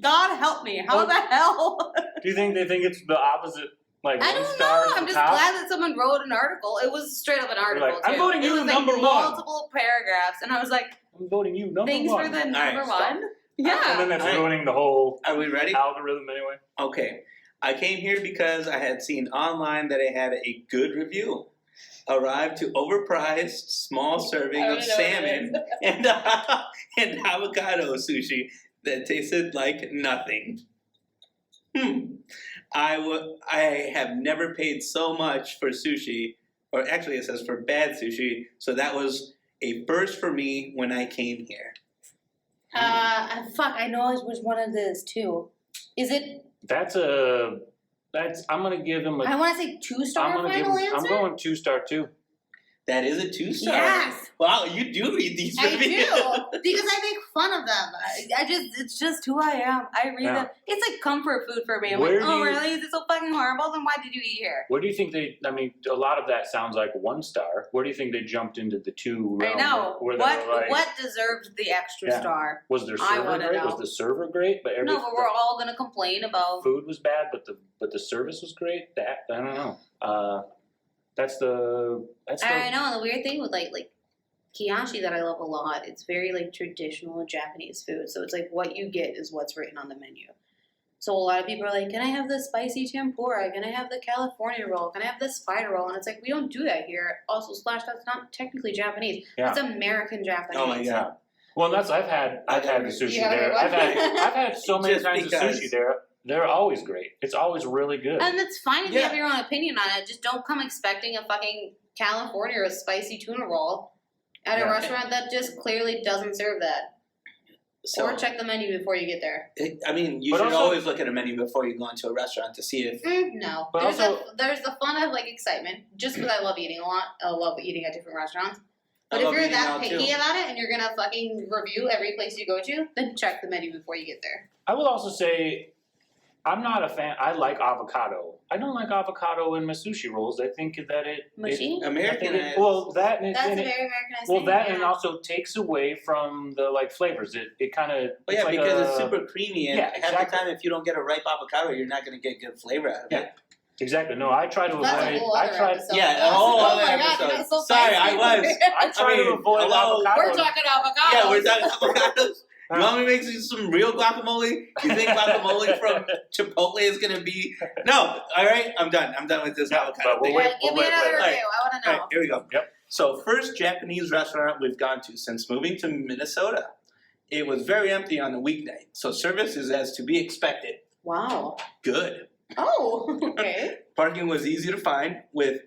God help me. How the hell? Do you think they think it's the opposite? Like, I 1 don't star know. is I'm the just top? glad that someone wrote an article. It was straight up an article, like, I'm too. voting you it was number like 1. multiple paragraphs, and I was like, I'm voting you number thanks 1. for the number All right, 1. Yeah. And then that's All right. ruining the whole Are we ready? algorithm anyway. Okay. I came here because I had seen online that it had a good review. Arrived to overpriced small serving I of already know what it salmon and avocado sushi that tasted like nothing. I have never paid so much for sushi, or actually it says for bad sushi, so that was a first for me when I came here. Fuck, I know it was one of those, too. Is it, I'm gonna give him a. I want to say 2-star I'm gonna give final him. answer? I'm going 2-star too. That is a 2-star. Yes! Wow, you do read these I reviews. do, because I make fun of them. It's just who I am. I read Yeah. them. It's like comfort food for me. I'm Where like, do oh, you- really? Is it so fucking horrible? Then why did you eat here? Where do you think they? I mean, a lot of that sounds like 1 star. Where do you think they jumped into the 2 realm? I know. Where they were like, What deserved the extra Yeah. star? Was their I server wanna great? know. Was the server great? But No, but we're all gonna complain about. food was bad, but the service was great. That I don't know. That's the. I know. And the weird thing with like Kyatchi that I love a lot, it's very like traditional Japanese food. So it's like what you get is what's written on the menu. So a lot of people are like, can I have the spicy tempura? Can I have the California roll? Can I have the spider roll? And it's like, we don't do that here. Also, that's not technically Japanese. Yeah. It's American Japanese. Oh my God. Yeah. Well, that's I've had the sushi Yeah, there. right. I've had so many Just kinds because. of sushi there. They're always great. It's always really good. And it's fine if you Yeah. have your own opinion on it. Just don't come expecting a fucking California or a spicy tuna roll at a Yeah. restaurant that just clearly doesn't serve that. So, Or check the menu before you get there. I mean, you But should also- always look at a menu before you go into a restaurant to see if. No. But There's the fun of like excitement, just because I love eating a lot. I love eating at different restaurants. I But if love you're eating that out, picky too. about it and you're gonna fucking review every place you go to, then check the menu before you get there. I will also say, I'm not a fan. I like avocado. I don't like avocado in my sushi rolls. I think that Mushy? Americanized. Well, that and That's a and very Americanized well, thing. that yeah. and also takes away from the like flavors. It kind of. Well, yeah, like because it's super creamy, and yeah, half exactly. the time, if you don't get a ripe avocado, you're not going to get good flavor out of Yeah. it. Exactly. No, I try to That's a avoid. whole I other tried. episode. Yeah, a whole Oh other my God, episode. you're not so Sorry, spicy. I was. I try I mean, to avoid hello, avocado. We're talking avocados. Yeah, we're talking avocados. You want me to make you some real guacamole? You think guacamole from Chipotle is going to be... No, all right, I'm done. I'm done with this Yeah, avocado but we'll thing. wait- Yeah, give me wait another later. review. I want to All know. right, here we go. Yep. So, first Japanese restaurant we've gone to since moving to Minnesota. It was very empty on the weeknight, so service is as to be expected. Wow. Good. Oh, okay. Parking was easy to find, with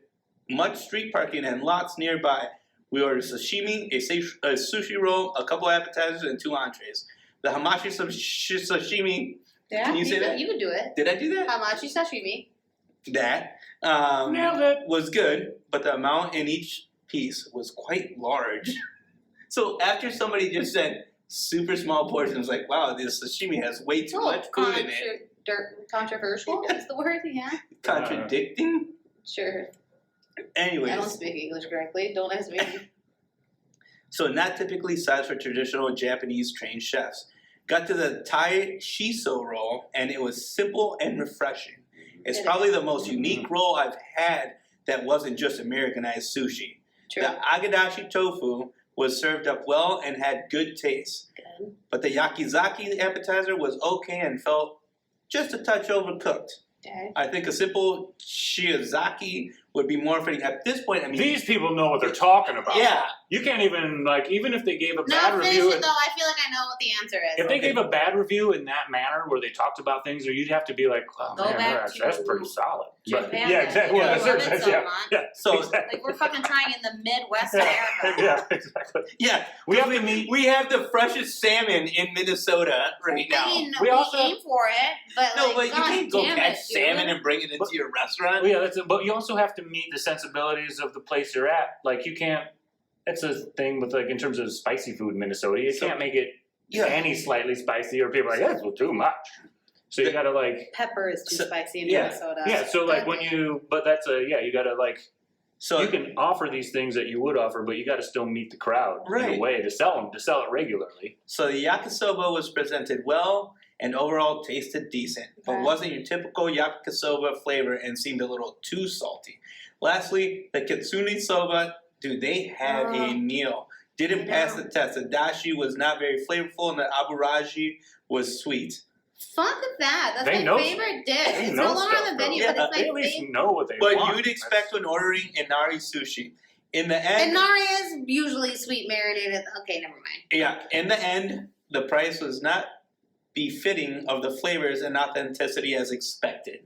much street parking and lots nearby. We ordered sashimi, a sushi roll, a couple appetizers, and 2 entrees. The hamachi sashimi, Yeah, Can you say that? You could do it. did I do that? Hamachi sashimi. That Nailed it. was good, but the amount in each piece was quite large. So after somebody just said super small portions, like, wow, this sashimi has way too much food in it. Controversial is the word, yeah. Contradicting? Sure. Anyways. I don't speak English correctly. Don't ask me. So not typically sized for traditional Japanese trained chefs. Got to the Thai shiso roll, and it was simple and refreshing. It's It probably the most unique roll I've had that wasn't just Americanized sushi. True. The agadashi tofu was served up well and had good taste. Good. But the yakizaki appetizer was okay and felt just a touch overcooked. Okay. I think a simple shiozaki would be more fitting. At this point, I mean... These people know what they're talking about. Yeah. You can't even like even if they gave a No, bad finish review. it though. I feel like I know what the answer is. If they gave a bad review in that manner where they talked about things, or you'd have to be like, oh Go man, back that's to pretty solid. Japan, yeah, exactly. then. Well, You that's love it so yeah, much. yeah. So- exactly. Like we're fucking trying in the Midwest yeah, America. yeah, exactly. Yeah, We have to meet. we have the freshest salmon in Minnesota right now. I mean, We we also- aim for it, but No, like, but you God can't go damn catch it, salmon dude. and bring it into your restaurant. Well, yeah, that's it. But you also have to meet the sensibilities of the place you're at. Like you can't. That's a thing with like in terms of spicy food in Minnesota. You So- can't make it Yeah. any slightly spicy, or people are like, that's too much. So you gotta like, Pepper is too So- spicy in yeah. Minnesota. yeah, so like when you, but that's you gotta like, So you can offer these things that you would offer, but you gotta still meet the crowd in Right. a way to sell it regularly. So the yakisoba was presented well and overall tasted decent, but Okay. wasn't your typical yakisoba flavor and seemed a little too salty. Lastly, the kitsune soba, dude, they had a meal. Didn't pass the test. The dashi was not very flavorful and the aburaji was sweet. Fuck that. That's They my know- favorite dish. they It's know no longer stuff, on the bro. menu, Yeah, but They it's at my least favorite. know what they But want. you'd expect when ordering inari sushi. In the end, And nari is usually sweet marinated. Okay, never mind. yeah, in the end, the price was not befitting of the flavors and authenticity as expected.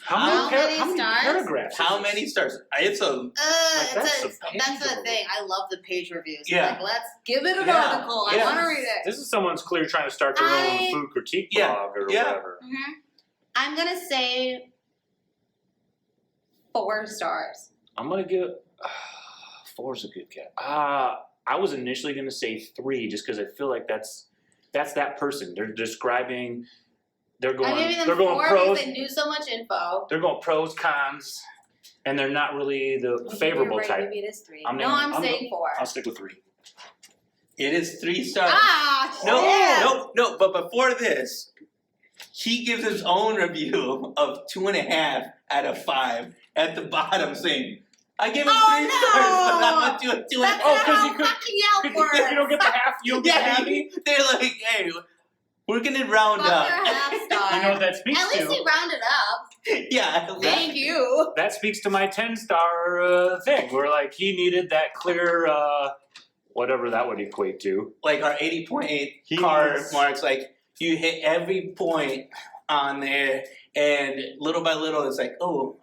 How many how many stars? paragraphs? How is this? many stars? It's a that's a That's the page thing. I love the page reviews. Yeah. Like, let's give it an Yeah. article. I Yeah. want to read it. This is someone's clearly trying to start their I- own food critique Yeah, blog or yeah. whatever. I'm gonna say 4 stars. I'm gonna give 4's a good guess. I was initially gonna say 3 just because I feel like that's that person. They're describing. They're I'm going. giving them They're going 4 pros. because they knew so much info. They're going pros, cons, and they're not really the favorable You're right, type. Maybe it is 3. I'm No, gonna- I'm I'm saying 4. I'll stick with 3. It is 3 stars. Ah, No, no. But before this, he gives his own review of 2.5 out of 5 at the bottom, saying, "I give him 3 Oh, stars, no. but I'm gonna do it 2.5." That's Oh, not 'cause how you could- fucking Yelp works. You don't get the half. You don't get the Yeah, happy. they're like, "Hey, we're gonna round Fuck up." your half star. You know what that speaks At least to? he rounded up. Yeah, Thank you. That speaks to my 10-star thing, where like he needed that clear, whatever that would equate to. like our 80.8 He card needs- marks, like you hit every point on there, and little by little, it's like, oh,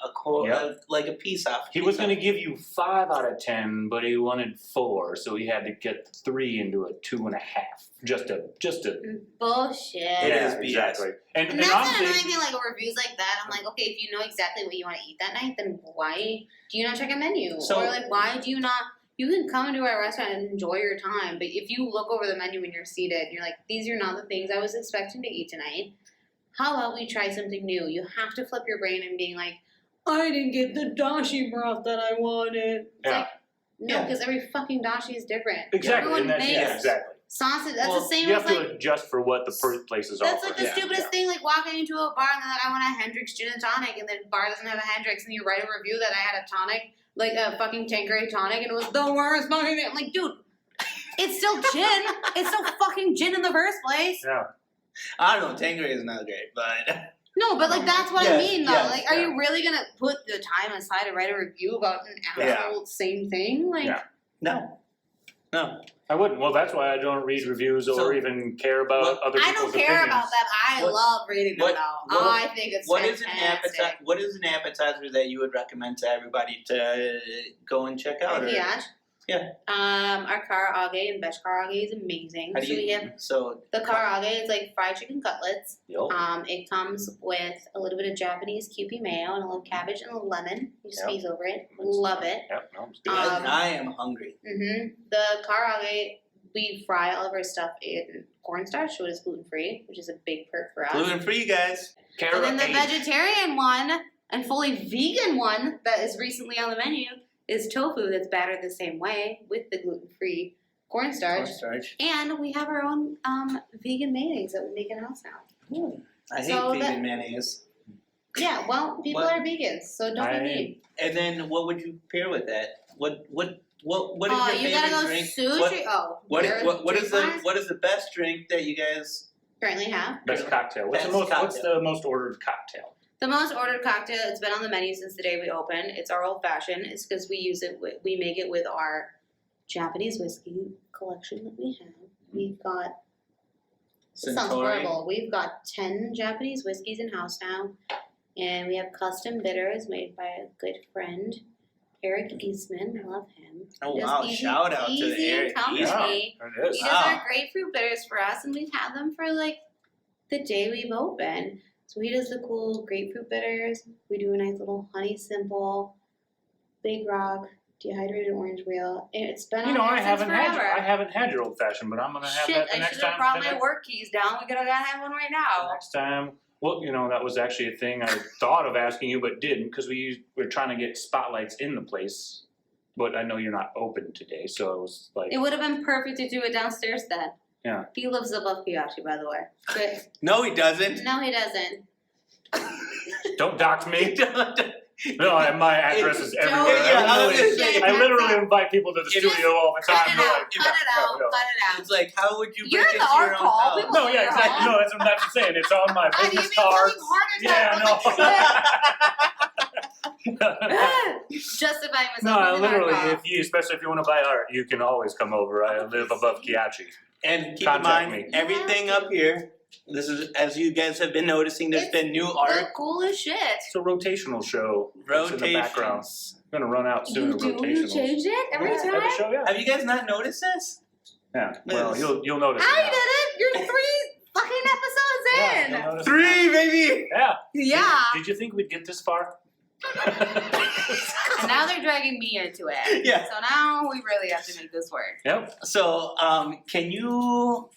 like a piece off. He was gonna give you 5 out of 10, but he wanted 4, so he had to get 3 into a 2.5. Just to. Bullshit. It is BS. exactly. And And that's the honestly, annoying thing, like reviews like that. I'm like, okay, if you know exactly what you want to eat that night, then why do you not check a menu? So- or like, why do you not? You can come into our restaurant and enjoy your time, but if you look over the menu when you're seated, and you're like, these are not the things I was expecting to eat tonight. How about we try something new? You have to flip your brain and being like, I didn't get the dashi broth that I wanted. It's Yeah. like, no, Yeah. because every fucking dashi is different. exactly, Everyone and that's, makes yeah, exactly. sausage. That's Well, the same You as have like. to adjust for what the places That's offer. like the Yeah, stupidest thing, like walking into a bar and they're like, I want a Hendrix gin and tonic, and the bar doesn't have a Hendrix, and you write a review that I had a tonic, like a fucking Tanqueray tonic, and it was the worst fucking thing. I'm like, dude, it's still gin. It's still fucking gin in the first place. Yeah. I don't know, Tanqueray is not great, but No, but like that's what I Yes, mean, though. yes, like, are yeah. you really gonna put the time aside to write a review about an Yeah. actual same thing? Like, Yeah. no. I wouldn't. Well, that's why I don't read reviews or So, even care about other I people's don't care opinions. about them. I What- love reading them, what- though. what- I think it's What is fantastic. What is an appetizer that you would recommend to everybody to go and check out? or- Kyatchi. Yeah. Our karaage and veg karaage is amazing. How do So we you? have So the karaage is like fried chicken cutlets. Yo. It comes with a little bit of Japanese Kewpie mayo and a little cabbage and a lemon. You Yep. squeeze over it. Love it. Yep, no, it's good. I am hungry. The karaage, we fry all of our stuff in cornstarch, so it is gluten free, which is a big perk for us. Gluten free, guys. And then the Carrot. vegetarian one and fully vegan one that is recently on the menu is tofu that's battered the same way with the gluten-free cornstarch. Cornstarch. And we have our own vegan mayonnaise that we make in house now. I hate So vegan mayonnaise. Yeah, well, people What? are vegans, so don't be mean. And then what would you pair with that? What is Oh, your you favorite gotta go drink? sushi. What your is drink wise? what is the best drink that you guys? Currently have? Best cocktail. What's Best what's cocktail. the most ordered cocktail? The most ordered cocktail, it's been on the menu since the day we opened. It's our old fashioned. It's because we use it, we make it with our Japanese whiskey collection that we have. We've got, it sounds Centauri? horrible. We've got 10 Japanese whiskeys in house now. And we have custom bitters made by a good friend, Eric Eastman. Love him. Oh He does wow! easy- Shout out to easy the Eric company. Eastman. There it is. He does Wow. our grapefruit bitters for us, and we've had them for like the day we've opened. So he does the cool grapefruit bitters. We do a nice little honey simple, Big Rock, Dehydrated orange wheel. It's been You know, on I there since haven't had your old fashioned, but I'm gonna have Shit, that the I next should have time. brought the my next- work keys down. We could have had one right the now. next time. Well, you know, that was actually a thing I thought of asking you, but didn't, because we're trying to get spotlights in the place. But I know you're not open today, so it was like, It would have been perfect to do it downstairs then. Yeah. He lives above Kyatchi, by the way. But No, he doesn't. no, he doesn't. don't dox me. No, and my address is Don't- everywhere. Yeah, I was gonna say, I literally invite people to the If- studio all the Cut time. it They're out. like, Cut it out. no. Cut it out. It's like, how would you You're break the into your own on-call. house? People- No, yeah, exactly. No, that's what I'm saying. It's on my Ah, business you cards. make Yeah, no. Justifying myself. No, I with an literally, on-call. especially if you want to buy art, you can always come over. I live above Kyatchi. And keep Contact in mind, me. everything up here, this is, as you guys have been noticing, there's It's been new The art, coolest shit. It's a rotational show. That's in the background. rotations. I'm gonna run out soon You of do? You rotationals. change it every Yeah, time? Every show, yeah. Have you guys not noticed this? Yeah. Well, you'll notice. I it did it! You're 3 fucking episodes Yeah, in! you'll notice it 3, baby! Yeah. Yeah. Did you think we'd get this far? And now they're dragging me into it. Yeah. So now we really have to make this work. Yep. So, can you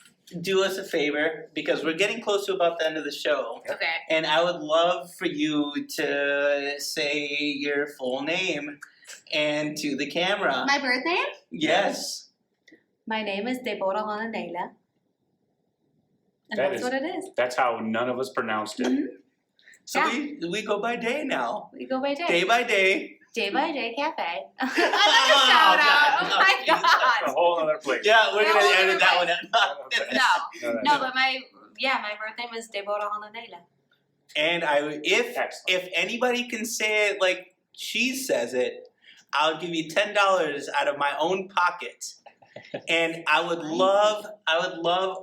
do us a favor? Because we're getting close to about the end of the show. Okay. And I would love for you to say your full name and to the camera. My birth name? Yes. My name is Dey Neele. And That that's is- what it is. That's how none of us pronounced it. Mhm. So we go by day now. We go by day. Day by day. Day by Day Cafe. Oh, Another shout out. God, Oh my no. That's a god. whole other place. Yeah, we're No, gonna we're edit that one out. No, but my birth name is Dey Neele. And if Excellent. anybody can say it like she says it, I'll give you $10 out of my own pocket. And I would love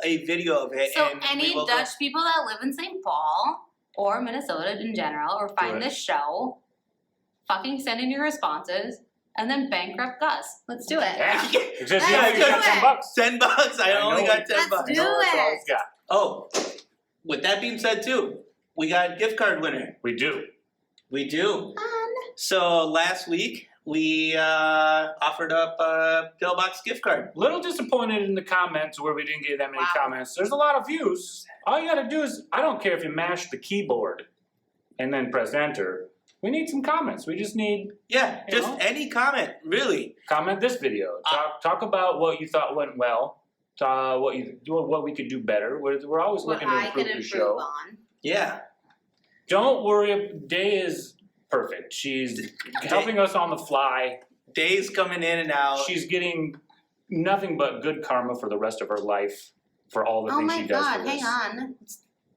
a video of it. So and any we will Dutch people that live in St. Paul or Minnesota in general or find Right. this show, fucking send in your responses and then bankrupt Gus. Let's do it. Yeah. It's just, Yeah, you got do it. $10. $10. I only know. got $10. Let's do That's all it. it's got. Oh, with that being said, too, we got a gift card winner. We do. We do. Fun. So last week we offered up a pillbox gift card. Little disappointed in the comments where we didn't get that many Wow. comments. There's a lot of views. All you gotta do is, I don't care if you mash the keyboard and then press enter. We need some comments. We just need Yeah, You just know? any comment, really. comment this video. Talk about what you thought went well. What we could do better. We're always What looking to I improve could the improve show. on. Yeah. Don't worry, Day is perfect. She's helping us on the fly. Days coming in and out. She's getting nothing but good karma for the rest of her life for all the Oh things my she does god, for this. hang on.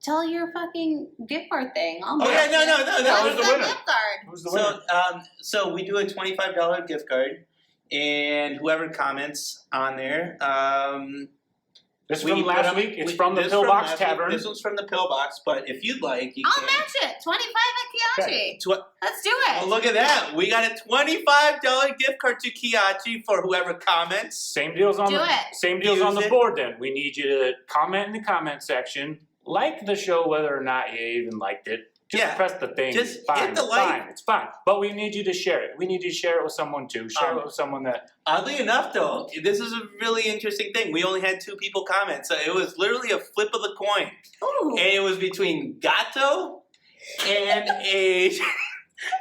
Tell your fucking gift card thing. I'll Oh, yeah, match no, it. no, no, no. Who's What's the the winner? gift card? Who's the winner? So we do a $25 gift card, and whoever comments on there, This is we from put last up- week. It's we- from the this Pillbox last week. Tavern. This one's from the Pillbox, but if you'd like, you I'll can. match it. 25 at Kyatchi. Let's do it. Oh, look at that. We got a $25 gift card to Kyatchi for whoever comments. Same deals on Do the it. same deals Use on the it. board. Then we need you to comment in the comment section, like the show whether or not you even liked it. Just Yeah. press the thing. Just it's fine. hit the it's like. fine. It's fine. But we need you to share it. We need you to share it with someone too. Share it with someone that. Oddly enough, though, this is a really interesting thing. We only had 2 people comment, so it was literally a flip of the coin. Ooh. And it was between Gato and a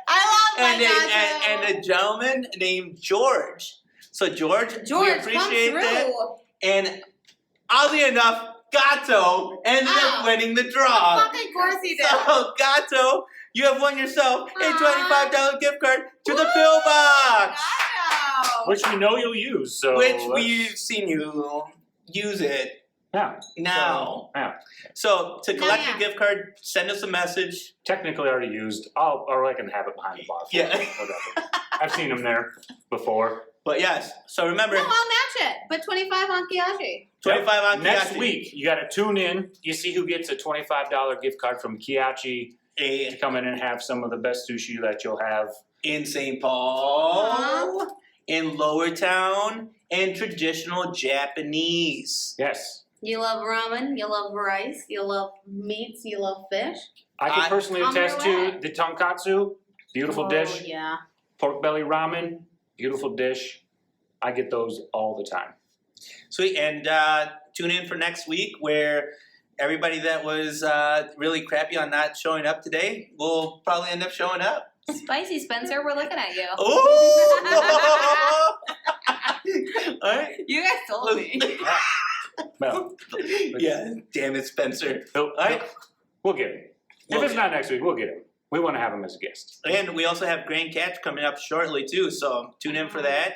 I love my and a gentleman named George. So George, we George, appreciate come that. through. And oddly enough, Gato ended up Oh. winning the draw. Fucking course he did. So Gato, you have won yourself a Aw. $25 gift card to the Woo! Pillbox, Wow. Which we know you'll use. So which let's- we've seen you use it yeah. now. Yeah. So to collect yeah. your gift card, send us a message. Technically already used. Or I can have it behind the bar. for Yeah. you, whatever. I've seen them there before. But yes, so remember, No, I'll match it. But 25 on Kyatchi. 25 on Next Kyatchi. week, you got to tune in. You see who gets a $25 gift card from Kyatchi to come in and have some of the best sushi that you'll have. In St. Paul, in Lower Town, and traditional Japanese. Yes. You love ramen, you love rice, you love meats, you love fish. I can I- personally On your attest to way. the tonkatsu. Beautiful Oh, dish. yeah. Pork belly ramen. beautiful dish. I get those all the time. Sweet, and tune in for next week where everybody that was really crappy on not showing up today will probably end up showing up. Spicy Spencer, we're looking at you. Ooh! All right. You guys told me. Well, Yeah, damn it, Spencer. All right. We'll get him. If it's not next week, we'll get him. We want to have him as a guest. And we also have Grand Catch coming up shortly too, so tune in for that.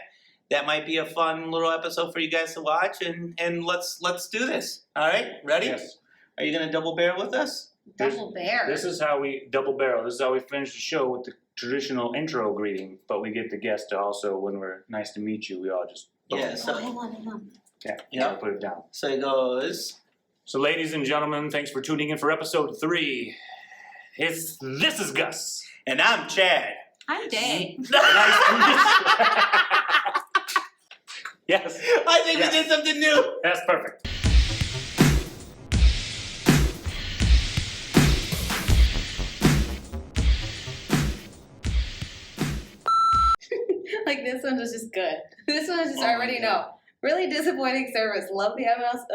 That might be a fun little episode for you guys to watch, and let's do this. All right, ready? Yes. Are you gonna double barrel with us? Double bear. This is how we double barrel. This is how we finish the show with the traditional intro greeting, but we get the guest to also, when we're nice to meet you, we all just Yeah. Oh, So hang on. yeah, Yep. put it down. so it goes. So, ladies and gentlemen, thanks for tuning in for episode 3. This is Gus. And I'm Chad. I'm Day. Nice to meet you. Yes, I think Yes. we did something new. that's perfect. Like this one was just good. This one was just Oh, I already yeah. know. Really disappointing service. Love the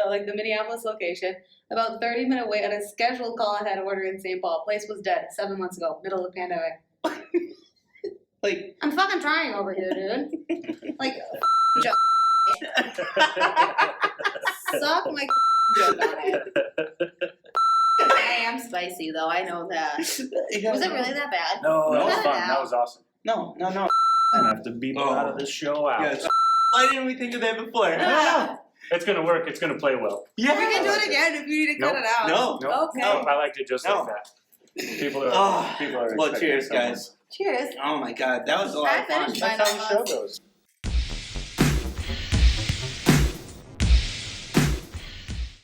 like the Minneapolis location. About 30-minute wait on a scheduled call I had order in St. Paul. Place was dead 7 months ago, middle of the pandemic. Like, I'm fucking trying over here, dude. Like, suck my joke on it. I am spicy though. I know that. Was it really that bad? No, that was Cut it fun. out. That was awesome. no. I'm gonna have to beep out of this show out. Yes. Why didn't we think of that before? I don't know. It's gonna work. It's gonna play well. Yeah. We can do it again if you need to cut Nope. it out. No. No, Okay. no, I liked it just No. like that. People are. Oh, people are. well, expecting cheers, someone. guys. Cheers. Oh my God, that was a lot I of fun. finished mine That's how the show almost. goes.